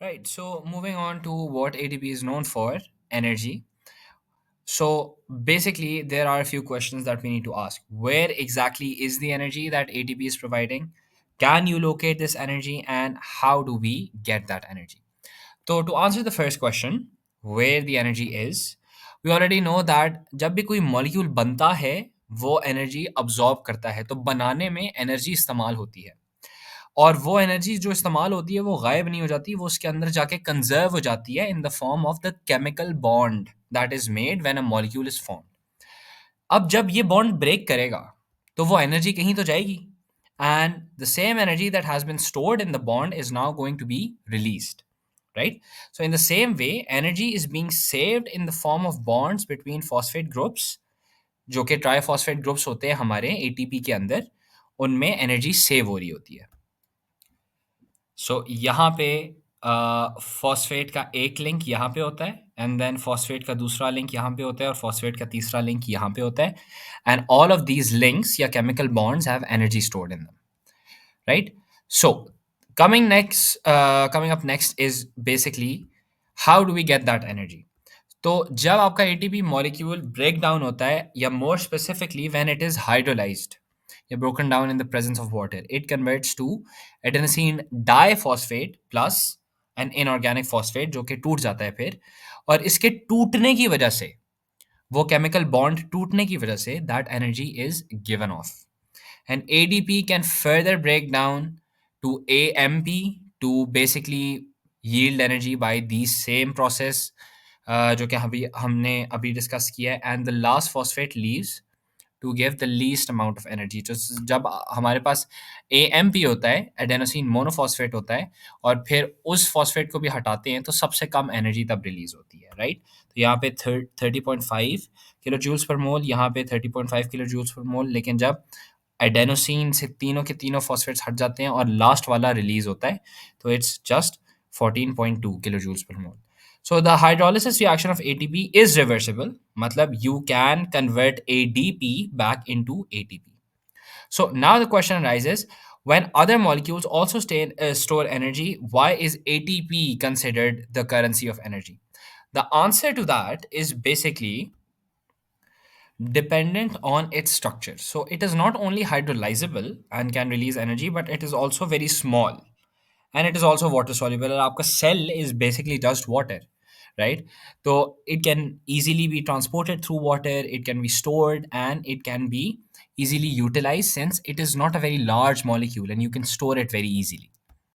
Right. So moving on to what ATP is known for, energy. So basically, there are a few questions that we need to ask. Where exactly is the energy that ATP is providing? Can you locate this energy, and how do we get that energy? So to answer the first question, where the energy is, we already know that जब भी कोई molecule बनता है वो energy absorb करता है, तो बनाने में एनर्जी इस्तेमाल होती है और वो एनर्जी जो इस्तेमाल होती है वो गायब नहीं हो जाती, वो उसके अंदर जाके कंजर्व हो जाती है in the form of the chemical bond that is made when a molecule is form. अब जब ये बॉन्ड ब्रेक करेगा तो वो एनर्जी कहीं तो जाएगी and the same energy that has been stored in the bond is now going to be released, right? So in the same way, energy is being saved in the form of bonds between phosphate groups, जो कि triphosphate groups होते हैं हमारे ATP के अंदर, उनमें energy save हो रही होती है। सो यहाँ पे फॉस्फेट का एक लिंक यहाँ पे होता है एंड देन फॉस्फेट का दूसरा लिंक यहाँ पे होता है और फॉस्फेट का तीसरा लिंक यहाँ पे होता है and all of these links या chemical bonds have energy stored in them, right? So coming up next is basically how do we get that energy? तो जब आपका एटीपी मॉलिक्यूल ब्रेक डाउन होता है या more specifically when it is hydrolysed या broken down in the presence of water, it converts to adenosine diphosphate plus an inorganic phosphate जो कि टूट जाता है फिर, और इसके टूटने की वजह से, वो केमिकल बॉन्ड टूटने की वजह से, that energy is given of. And ADP can further break down to AMP to basically yield energy by the same process जो कि हमने अभी डिस्कस किया है, and the last phosphate leaves to give the least amount of energy. तो जब हमारे पास AMP होता है, एडेनोसिन मोनोफॉस्फेट होता है, और फिर उस फॉस्फेट को भी हटाते हैं तो सबसे कम एनर्जी तब रिलीज होती है, राइट? तो यहाँ पे 30.5 किलो जूल्स पर मोल, यहाँ पे 30.5 किलो जूल्स पर मोल, लेकिन जब एडेनोसिन से तीनों के तीनों फॉस्फेट्स हट जाते हैं और लास्ट वाला रिलीज होता है तो it's just 14.2 kilo joules per mole. So the hydrolysis reaction of ATP is reversible. मतलब you can convert ADP back into ATP. So now the question arises, when other molecules also store energy, why is ATP considered the currency of energy? The answer to that is basically dependent on its structure. So it is not only hydrolyzable and can release energy, but it is also very small and it is also water soluble. And आपका cell is basically just water, right? So it can easily be transported through water, it can be stored, and it can be easily utilized since it is not a very large molecule and you can store it very easily.